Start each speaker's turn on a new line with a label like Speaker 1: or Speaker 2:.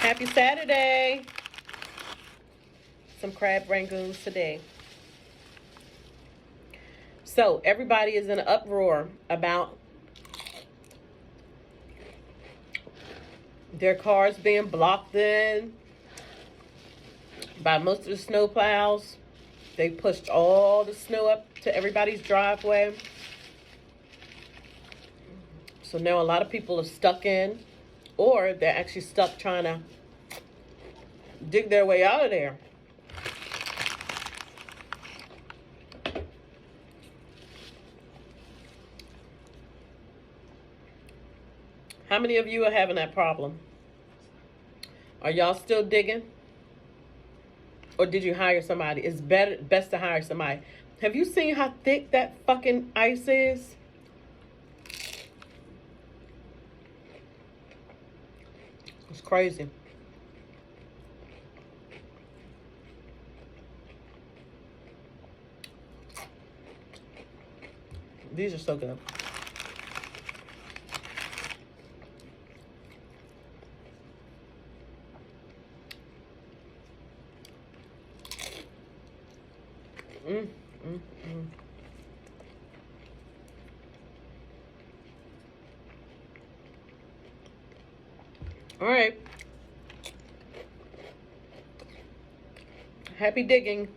Speaker 1: Happy Saturday. Some crab rangoons today. So everybody is in an uproar about their cars being blocked in by most of the snow plows. They pushed all the snow up to everybody's driveway. So now a lot of people are stuck in, or they're actually stuck trying to dig their way out of there. How many of you are having that problem? Are y'all still digging? Or did you hire somebody? It's best to hire somebody. Have you seen how thick that fucking ice is? It's crazy. These are so good. All right. Happy digging.